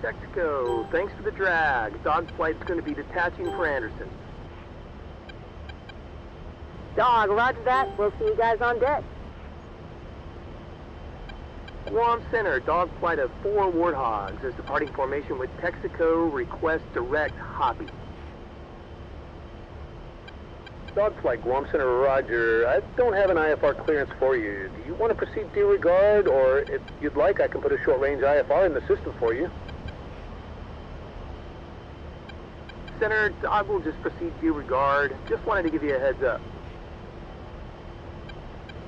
Texaco, thanks for the drag. Dog flight's going to be detaching for Anderson. Dog, roger that. We'll see you guys on deck. Guam Center, dog flight of 4 Warthogs is departing formation with Texaco, request direct Hobby. Dog flight, Guam Center, roger. I don't have an IFR clearance for you. Do you want to proceed due regard, or if you'd like, I can put a short-range IFR in the system for you? Center, dog will just proceed due regard. Just wanted to give you a heads up.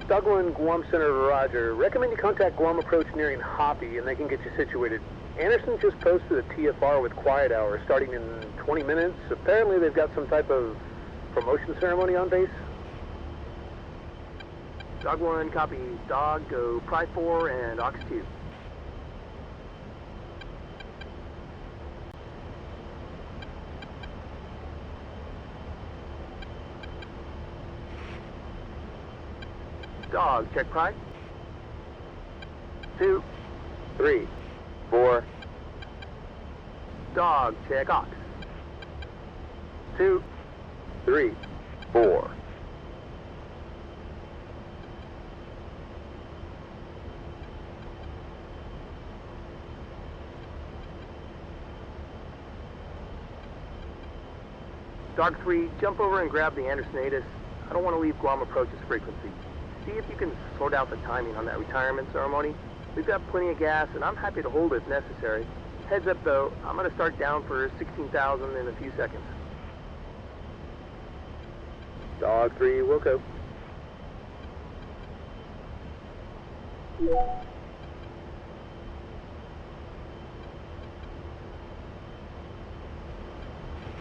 Douglas, Guam Center, roger. Recommend you contact Guam approach nearing Hoppy, and they can get you situated. Anderson just posted a TFR with quiet hour starting in 20 minutes. Apparently they've got some type of promotion ceremony on base. Dog 1, copy. Dog, go Pry 4 and Ox 2. Dog, check Pry. 2, 3, 4. Dog, check Ox. 2, 3, 4. Dog 3, jump over and grab the Andersonitis. I don't want to leave Guam approach's frequency. See if you can sort out the timing on that retirement ceremony. We've got plenty of gas, and I'm happy to hold it if necessary. Heads up, though, I'm going to start down for 16,000 in a few seconds. Dog 3, Wilco.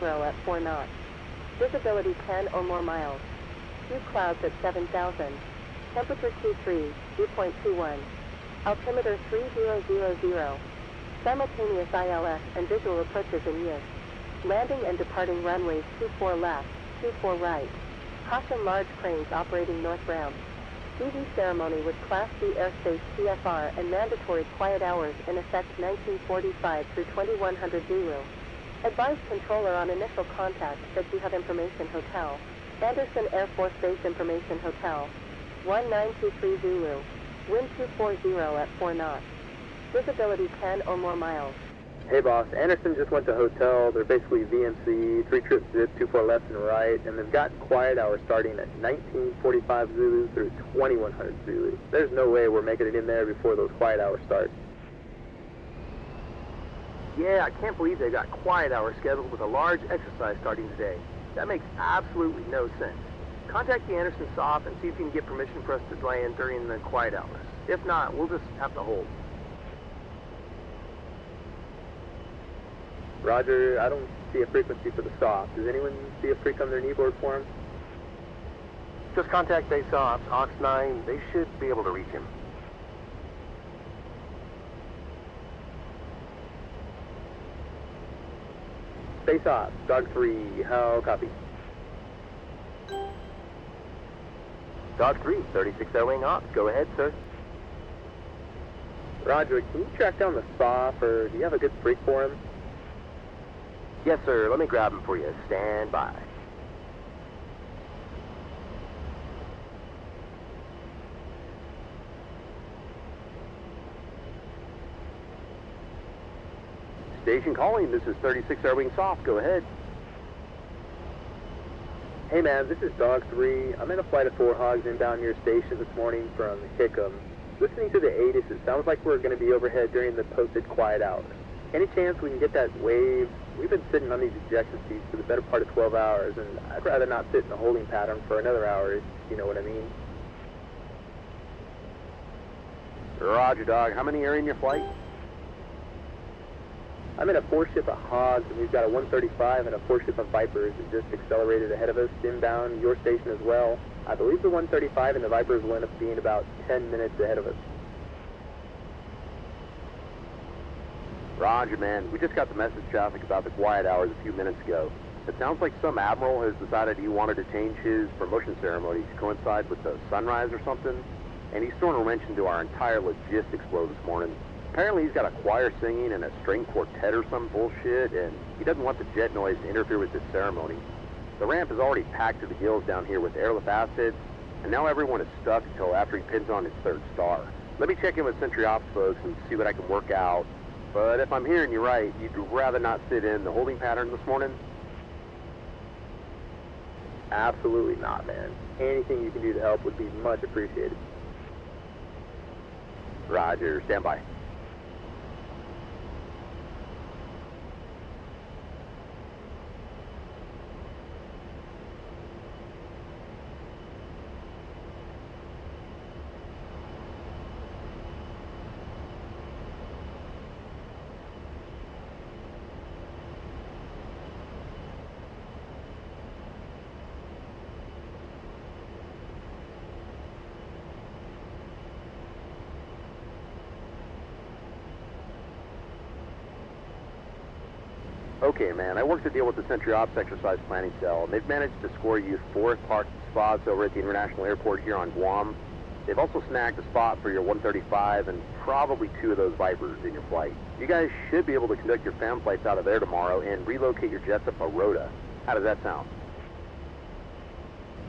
Row at 4 knots. Visibility 10 or more miles. Few clouds at 7,000. Temperature Q3, dew point 21. Altimeter 3000. Simultaneous ILS and visual approaches in use. Landing and departing runways 24 left, 24 right. Caution large cranes operating northbound. DV ceremony with Class B airspace TFR and mandatory quiet hours in effect 1945 through 2100 Zulu. Advise controller on initial contact that you have information hotel. Anderson Air Force Base Information Hotel. 1923 Zulu. Wind 240 at 4 knots. Visibility 10 or more miles. Hey boss, Anderson just went to hotel. They're basically VMC, 3 trips zip, 24 left and right, and they've got quiet hours starting at 1945 Zulu through 2100 Zulu. There's no way we're making it in there before those quiet hours start. Yeah, I can't believe they got quiet hours scheduled with a large exercise starting today. That makes absolutely no sense. Contact the Anderson SOF and see if you can get permission for us to land during the quiet hours. If not, we'll just have to hold. Roger, I don't see a frequency for the SOF. Does anyone see a freak on their kneeboard for him? Just contact base ops, Ox 9. They should be able to reach him. Base ops, Dog 3, how copy? Dog 3, 36 Air Wing Ops. Go ahead, sir. Roger, can you track down the SOF, or do you have a good freak for him? Yes, sir. Let me grab him for you. Stand by. Station calling. This is 36 Air Wing Soft. Go ahead. Hey man, this is Dog 3. I'm in a flight of 4 hogs inbound your station this morning from Hickam. Listening to the AATC, it sounds like we're going to be overhead during the posted quiet hours. Any chance we can get that wave? We've been sitting on these ejection seats for the better part of 12 hours, and I'd rather not sit in a holding pattern for another hour, if you know what I mean. Roger, Dog. How many are in your flight? I'm in a 4-ship of hogs, and we've got a 135 and a 4-ship of Vipers that just accelerated ahead of us, inbound your station as well. I believe the 135 and the Vipers will end up being about 10 minutes ahead of us. Roger, man. We just got the message traffic about the quiet hours a few minutes ago. It sounds like some admiral has decided he wanted to change his promotion ceremony to coincide with the sunrise or something, and he's thrown a wrench into our entire logistics flow this morning. Apparently he's got a choir singing and a string quartet or some bullshit, and he doesn't want the jet noise to interfere with this ceremony. The ramp is already packed to the gills down here with airlift acids, and now everyone is stuck until after he pins on his third star. Let me check in with Sentry Ops folks and see what I can work out, but if I'm hearing you right, you'd rather not sit in the holding pattern this morning? Absolutely not, man. Anything you can do to help would be much appreciated. Roger, stand by. Okay, man, I worked a deal with the Sentry Ops exercise planning cell, and they've managed to score you 4 parked spots over at the international airport here on Guam. They've also snagged a spot for your 135 and probably 2 of those Vipers in your flight. You guys should be able to conduct your fan flights out of there tomorrow and relocate your jets up a rota. How does that sound?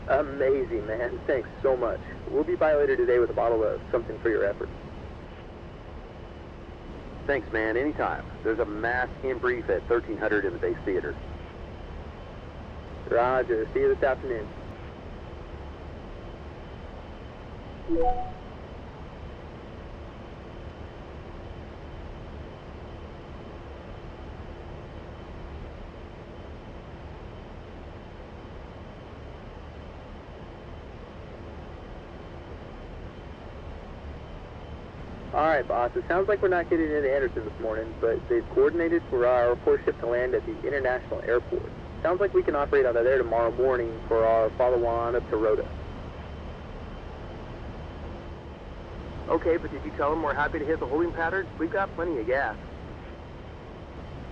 Amazing, man. Thanks so much. We'll be by later today with a bottle of something for your efforts. Thanks, man. Anytime. There's a mass in-brief at 1300 in the base theater. Roger. See you this afternoon. Alright, boss. It sounds like we're not getting into Anderson this morning, but they've coordinated for our 4 ship to land at the international airport. Sounds like we can operate out of there tomorrow morning for our follow-on up to Rota. Okay, but did you tell him we're happy to hit the holding patterns? We've got plenty of gas.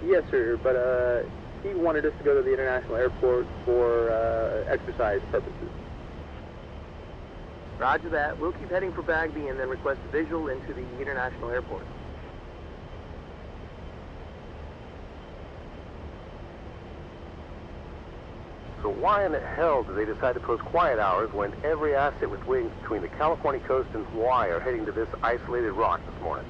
Yes, sir, but he wanted us to go to the international airport for exercise purposes. Roger that. We'll keep heading for Bagby and then request a visual into the international airport. So why in the hell did they decide to post quiet hours when every asset with wings between the California coast and Hawaii are heading to this isolated rock this morning?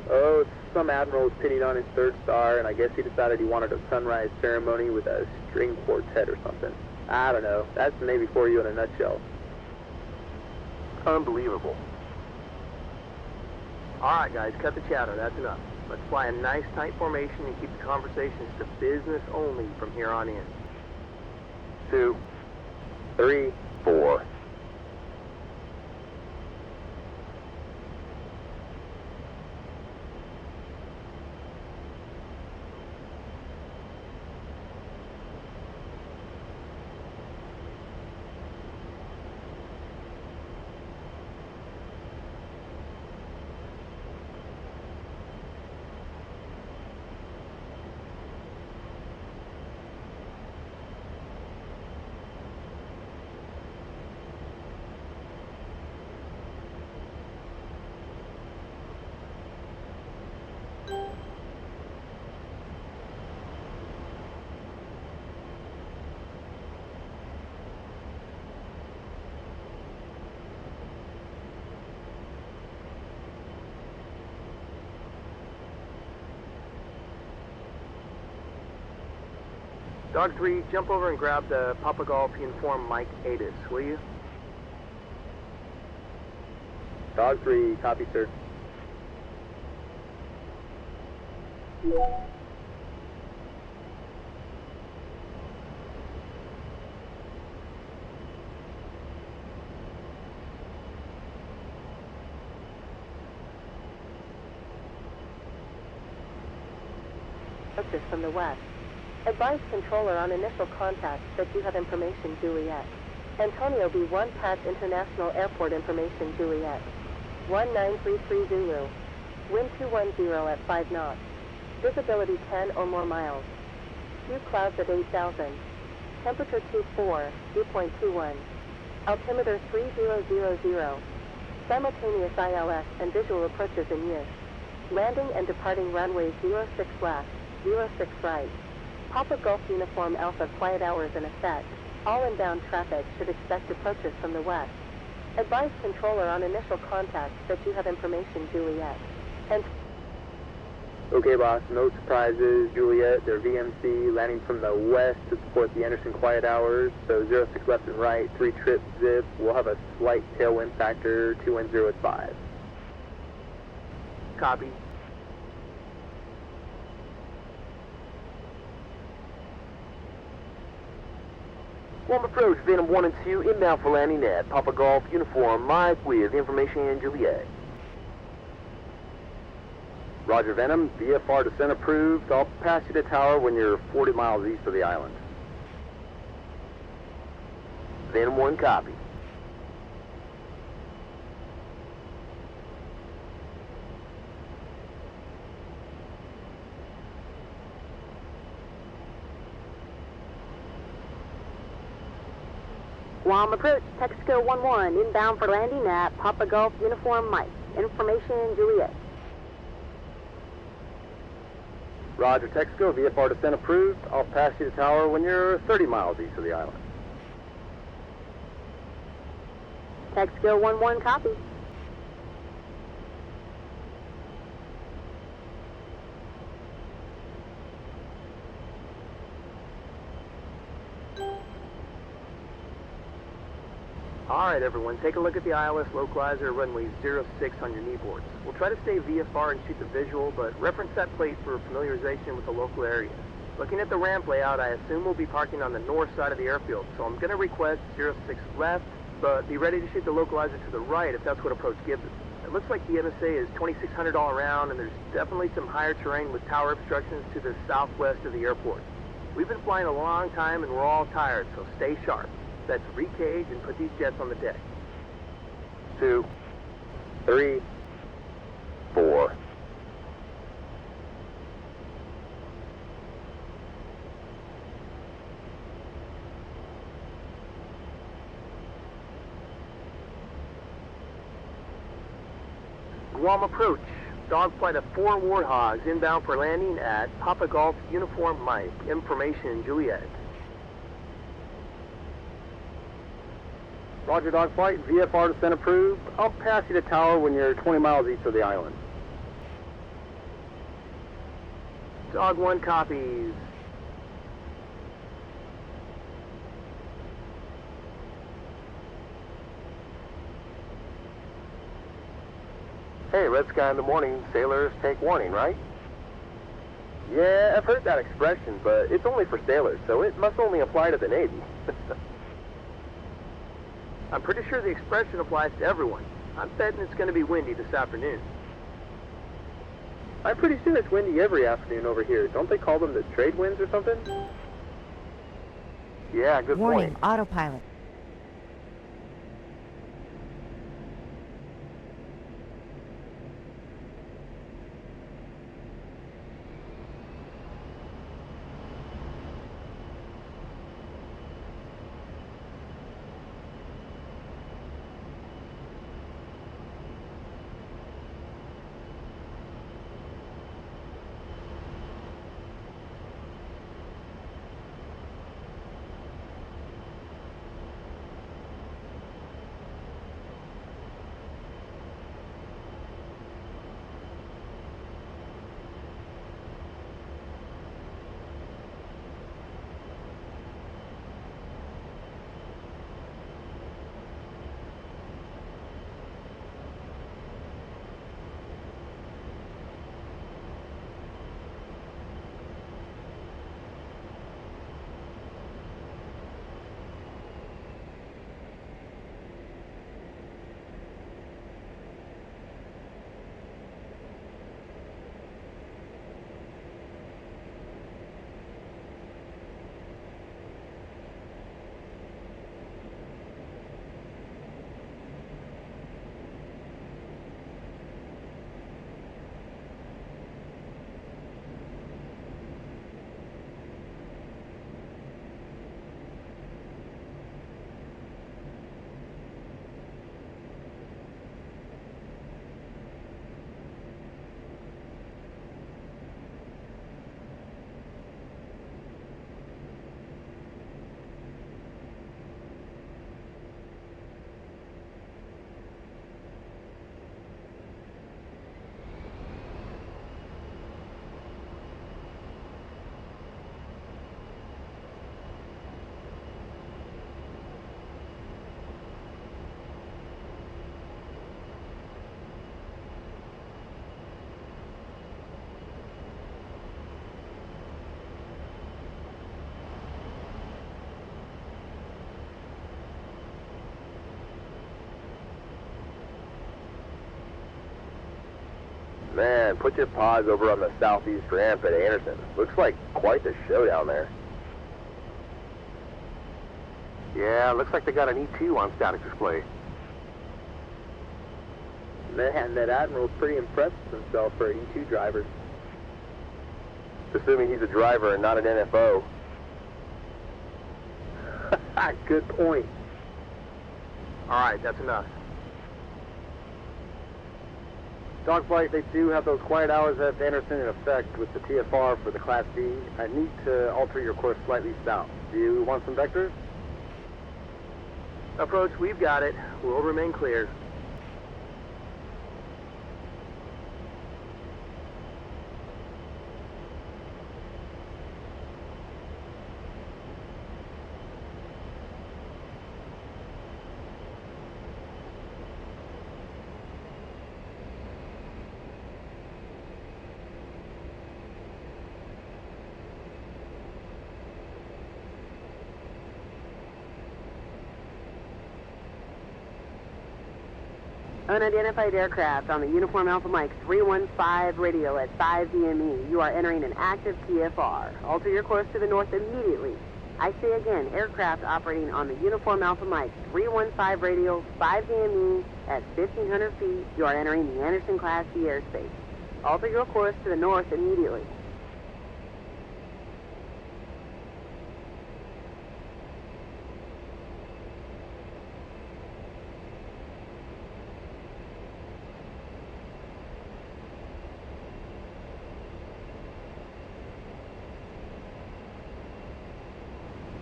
Oh, some admiral was pinning on his third star, and I guess he decided he wanted a sunrise ceremony with a string quartet or something. I don't know. That's the Navy for you in a nutshell. Unbelievable. All right, guys, cut the chatter. That's enough. Let's fly a nice, tight formation and keep the conversations to business only from here on in. 2, 3, 4. Dog 3, jump over and grab the Papa Golf uniform Mike Adis, will you? Dog 3, copy, sir. This from the west. Advise controller on initial contact that you have information Juliet. Antonio B1 Pat International Airport information Juliet. 1933 Zulu. Wind 210 at 5 knots. Visibility 10 or more miles. Few clouds at 8,000. Temperature 24, dew point 21. Altimeter 3000. Simultaneous ILS and visual approaches in use. Landing and departing runway 06 left, 06 right. Papa Golf Uniform Alpha quiet hours in effect. All inbound traffic should expect approaches from the west. Advise controller on initial contact that you have information Juliet. And Okay, boss, no surprises. Juliet, their VMC landing from the west to support the Anderson quiet hours. So 06 left and right, 3 trips zip. We'll have a slight tailwind factor, 210 at 5. Copy. Guam approach, Venom 1 and 2, inbound for landing at Papa Golf Uniform Mike with information Juliet. Roger, Venom. VFR descent approved. I'll pass you the tower when you're 40 miles east of the island. Venom 1 copy. Guam approach, Texaco 1-1, inbound for landing at Papa Golf Uniform Mike. Information Juliet. Roger, Texaco. VFR descent approved. I'll pass you the tower when you're 30 miles east of the island. Texaco 1-1 copy. Alright everyone, take a look at the ILS localizer runway 06 on your kneeboards. We'll try to stay VFR and shoot the visual, but reference that plate for familiarization with the local area. Looking at the ramp layout, I assume we'll be parking on the north side of the airfield, so I'm going to request 06 left, but be ready to shoot the localizer to the right if that's what approach gives us. It looks like the MSA is 2,600 all around, and there's definitely some higher terrain with tower obstructions to the southwest of the airport. We've been flying a long time and we're all tired, so stay sharp. Let's recage and put these jets on the deck. 2, 3, 4. Guam approach. Dogflight of 4 Warthogs inbound for landing at Papa Golf Uniform Mike. Information Juliet. Roger, Dogflight. VFR descent approved. I'll pass you the tower when you're 20 miles east of the island. Dog 1 copies. Hey, red sky in the morning, sailors take warning, right? Yeah, I've heard that expression, but it's only for sailors, so it must only apply to the Navy. I'm pretty sure the expression applies to everyone. I'm betting it's going to be windy this afternoon. I'm pretty sure it's windy every afternoon over here. Don't they call them the trade winds or something? Yeah, good Warning, point. autopilot. Man, put your pods over on the southeast ramp at Anderson. Looks like quite the showdown there. Yeah, looks like they got an E2 on static display. Man, that Admiral's pretty impressed with himself for an E2 driver. Assuming he's a driver and not an NFO. Good point. Alright, that's enough. Dogflight, they do have those quiet hours at Anderson in effect with the TFR for the Class B. I need to alter your course slightly south. Do you want some vectors? Approach, we've got it. We'll remain clear. Unidentified aircraft on the Uniform Alpha Mike 315 radio at 5 DME. You are entering an active TFR. Alter your course to the north immediately. I say again, aircraft operating on the Uniform Alpha Mike 315 radio, 5 DME at 1,500 feet. You are entering the Anderson Class C airspace. Alter your course to the north immediately.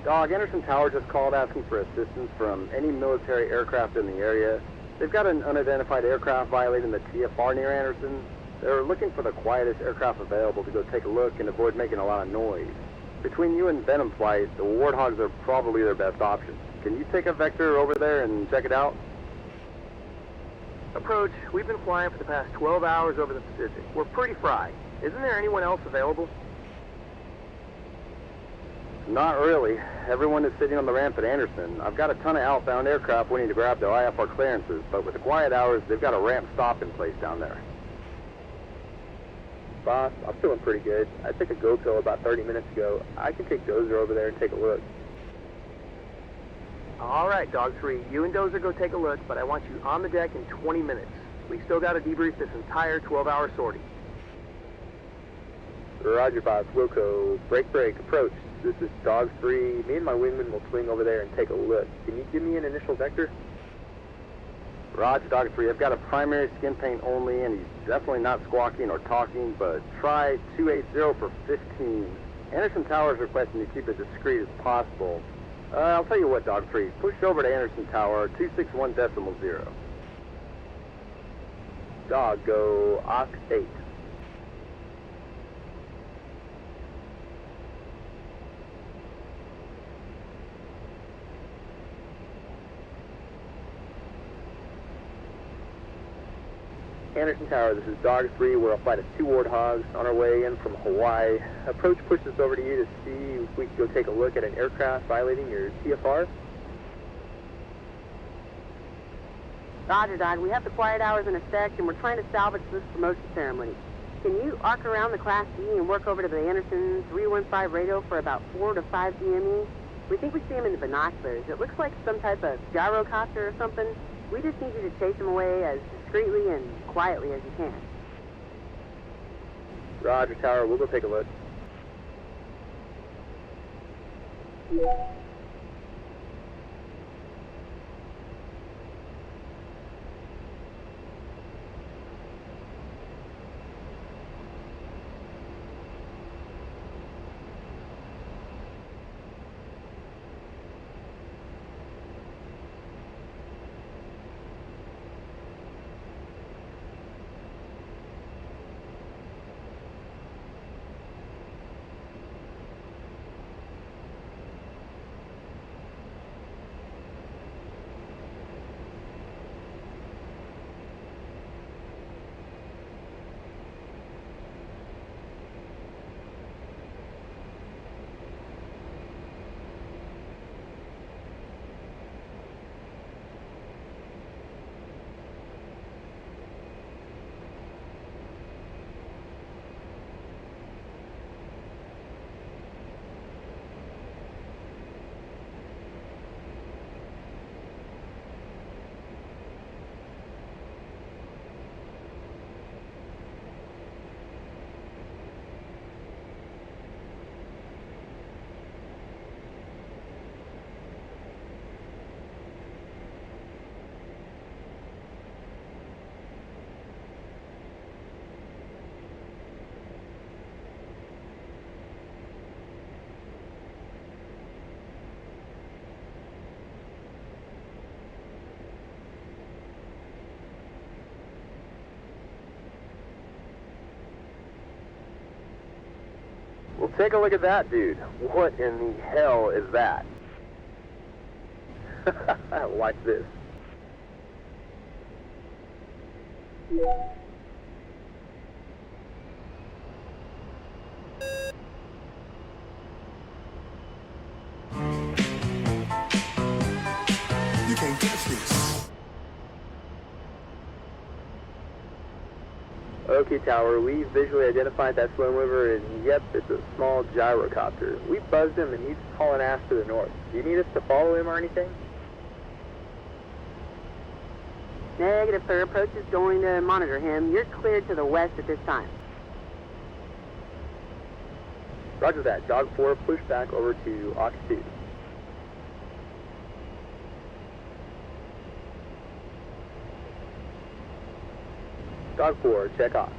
Dog, Anderson Tower just called asking for assistance from any military aircraft in the area. They've got an unidentified aircraft violating the TFR near Anderson. They're looking for the quietest aircraft available to go take a look and avoid making a lot of noise. Between you and Venom Flight, the Warthogs are probably their best option. Can you take a vector over there and check it out? Approach, we've been flying for the past 12 hours over the Pacific. We're pretty fried. Isn't there anyone else available? Not really. Everyone is sitting on the ramp at Anderson. I've got a ton of outbound aircraft waiting to grab their IFR clearances, but with the quiet hours, they've got a ramp stop in place down there. Boss, I'm feeling pretty good. I took a go pill about 30 minutes ago. I can take Dozer over there and take a look. Alright, Dog 3, you and Dozer go take a look, but I want you on the deck in 20 minutes. We still got to debrief this entire 12-hour sortie. Roger, boss. Wilco. Break, approach. This is Dog 3. Me and my wingman will swing over there and take a look. Can you give me an initial vector? Roger, Dog 3. I've got a primary skin paint only, and he's definitely not squawking or talking, but try 280 for 15. Anderson Tower is requesting to keep it discreet as possible. I'll tell you what, Dog 3. Push over to Anderson Tower, 261.0. Dog, go Ox 8. Anderson Tower, this is Dog 3. We're a flight of 2 Warthogs on our way in from Hawaii. Approach pushed us over to you to see if we could go take a look at an aircraft violating your TFR. Roger, Dog. We have the quiet hours in effect, and we're trying to salvage this promotion ceremony. Can you arc around the Class D and work over to the Anderson 315 radio for about 4 to 5 DME? We think we see him in the binoculars. It looks like some type of gyrocopter or something. We just need you to chase him away as discreetly and quietly as you can. Roger, Tower. We'll go take a look. Well, take a look at that, dude. What in the hell is that? Watch this. You can't catch this. Okay, Tower, we visually identified that slow mover, and yep, it's a small gyrocopter. We buzzed him, and he's hauling ass to the north. Do you need us to follow him or anything? Negative, sir. Approach is going to monitor him. You're cleared to the west at this time. Roger that. Dog 4, push back over to Aux 2. Dog 4, check Aux.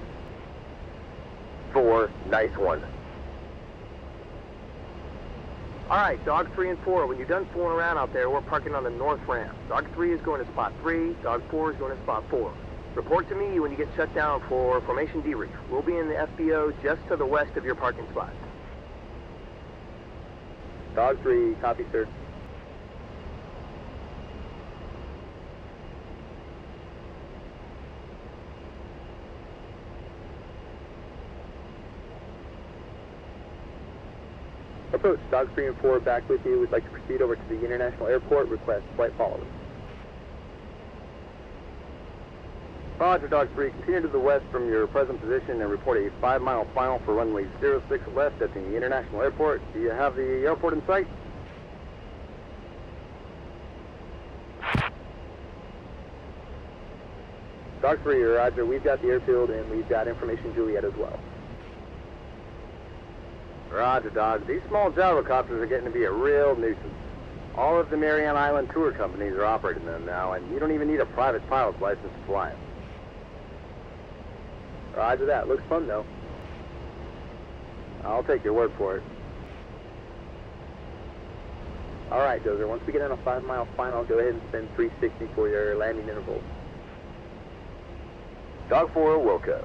4, nice one. Alright, Dog 3 and 4, when you're done fooling around out there, we're parking on the north ramp. Dog 3 is going to spot 3, Dog 4 is going to spot 4. Report to me when you get shut down for Formation Debrief. We'll be in the FBO just to the west of your parking spot. Dog 3, copy, sir. Approach, Dog 3 and 4 back with you. We'd like to proceed over to the International Airport. Request flight following. Roger, Dog 3. Continue to the west from your present position and report a 5-mile final for runway 06 left at the International Airport. Do you have the airport in sight? Dog 3, roger. We've got the airfield, and we've got information Juliet as well. Roger, Dog. These small gyrocopters are getting to be a real nuisance. All of the Mariana Island tour companies are operating them now, and you don't even need a private pilot's license to fly them. Roger that. Looks fun, though. I'll take your word for it. All right, Dozer. Once we get in a 5-mile final, go ahead and spin 360 for your landing interval. Dog 4, Wilco.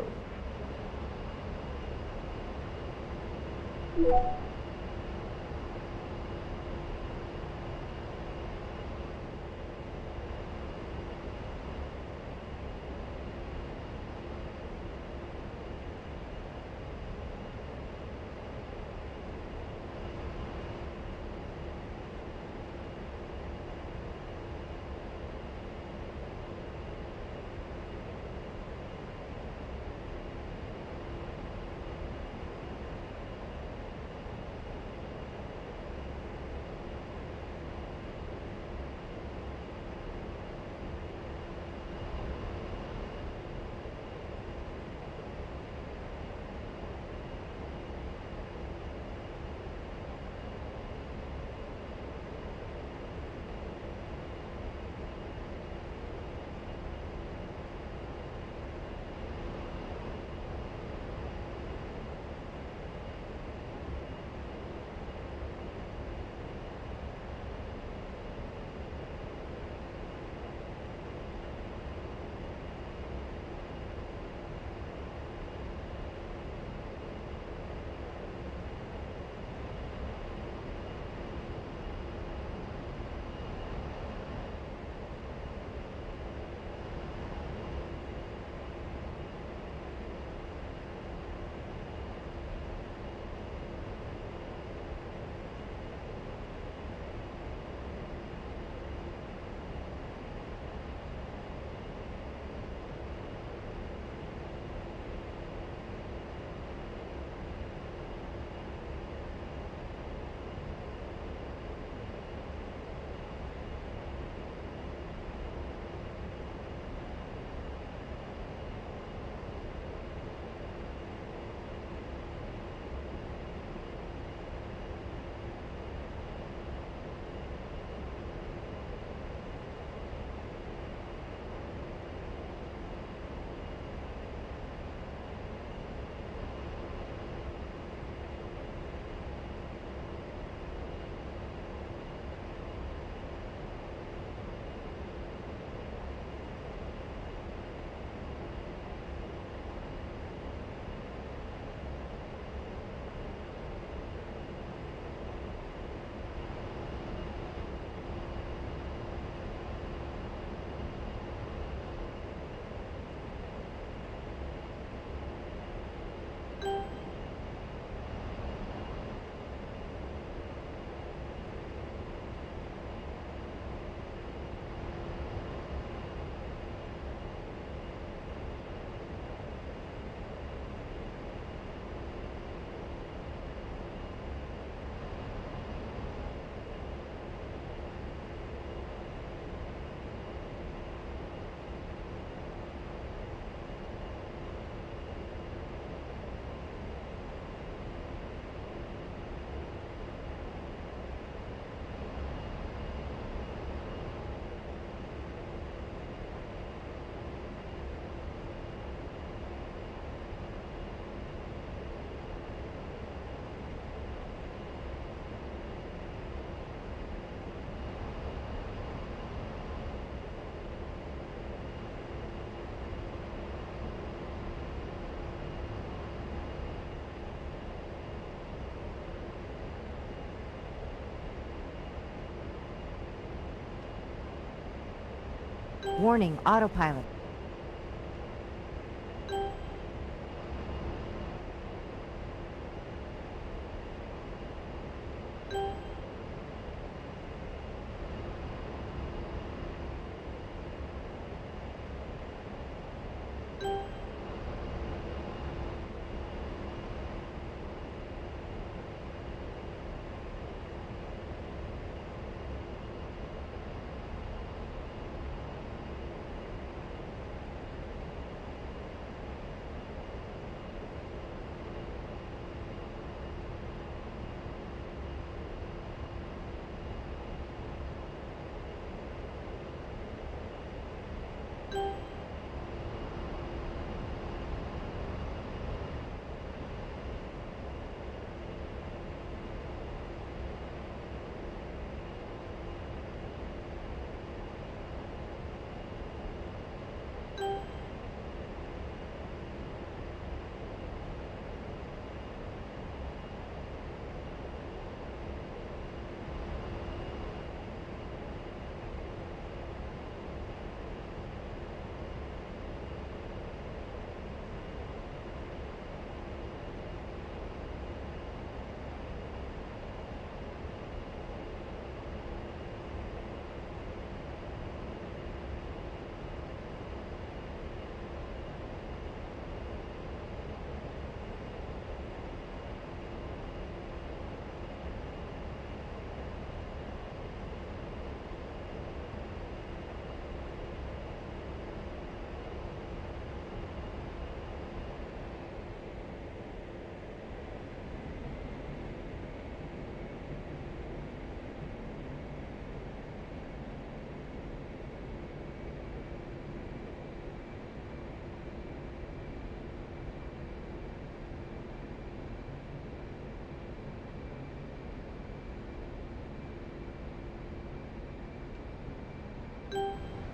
Warning, autopilot.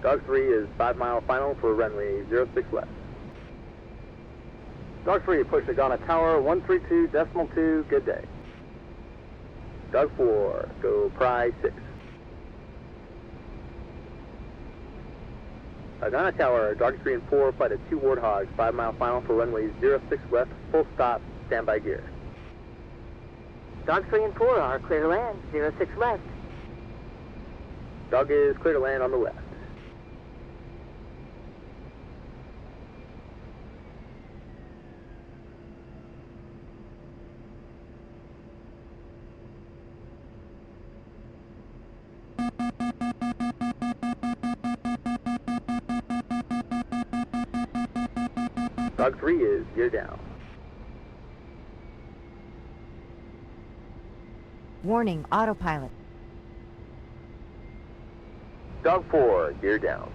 Dog 3 is 5 mile final for runway 06 left. Dog 3, push the Ghana Tower, 132.2, good day. Dog 4, go Pry 6. Ghana Tower, Dog 3 and 4, flight of 2 Warthogs, 5 mile final for runway 06 left, full stop, standby gear. Dog 3 and 4 are clear to land, 06 left. Dog is clear to land on the left. Dog 3 is gear down. Warning, autopilot. Dog 4, gear down.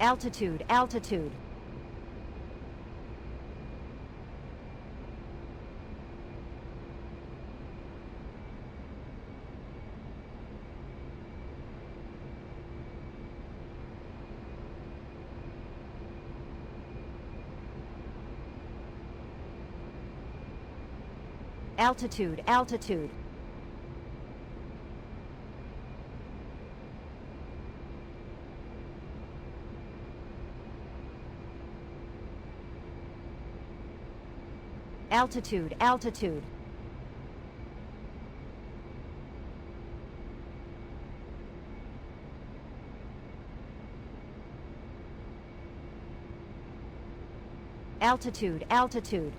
Altitude, altitude. Altitude, altitude. Altitude, altitude. Altitude, altitude.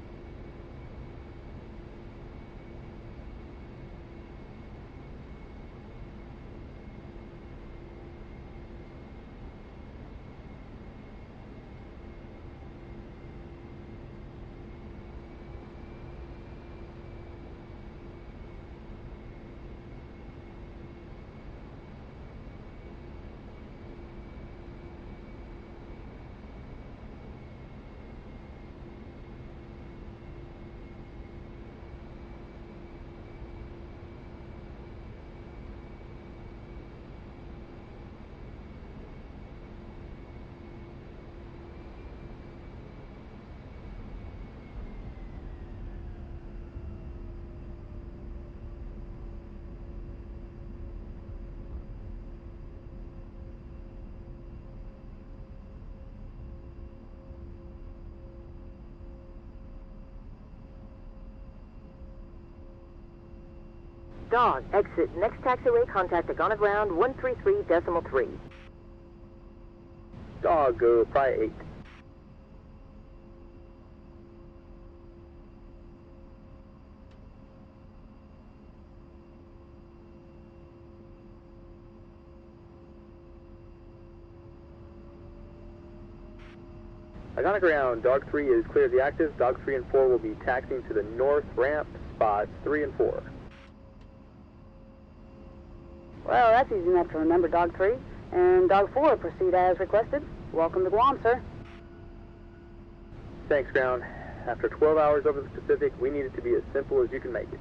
Dog, exit next taxiway, contact Agana Ground 133.3. Dog, go probably 8. Agana Ground, Dog 3 is clear of the active. Dog 3 and 4 will be taxiing to the north ramp, spots 3 and 4. Well, that's easy enough to remember, Dog 3. And Dog 4, proceed as requested. Welcome to Guam, sir. Thanks, Ground. After 12 hours over the Pacific, we need it to be as simple as you can make it.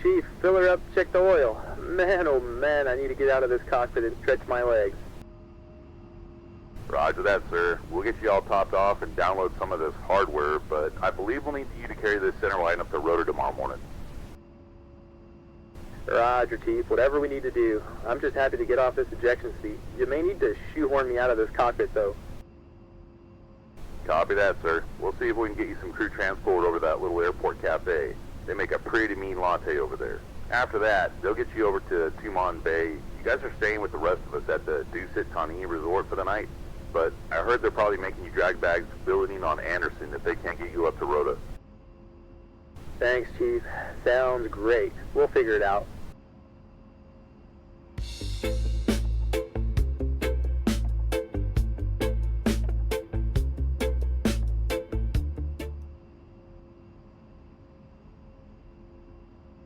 Chief, fill her up, check the oil. Man, oh man, I need to get out of this cockpit and stretch my legs. Roger that, sir. We'll get you all topped off and download some of this hardware, but I believe we'll need you to carry this center line up the rotor tomorrow morning. Roger, Chief. Whatever we need to do. I'm just happy to get off this ejection seat. You may need to shoehorn me out of this cockpit, though. Copy that, sir. We'll see if we can get you some crew transport over to that little airport cafe. They make a pretty mean latte over there. After that, they'll get you over to Tumon Bay. You guys are staying with the rest of us at the Dusit Tani Resort for the night, but I heard they're probably making you drag bags billeting on Anderson if they can't get you up to Rota. Thanks, Chief. Sounds great. We'll figure it out.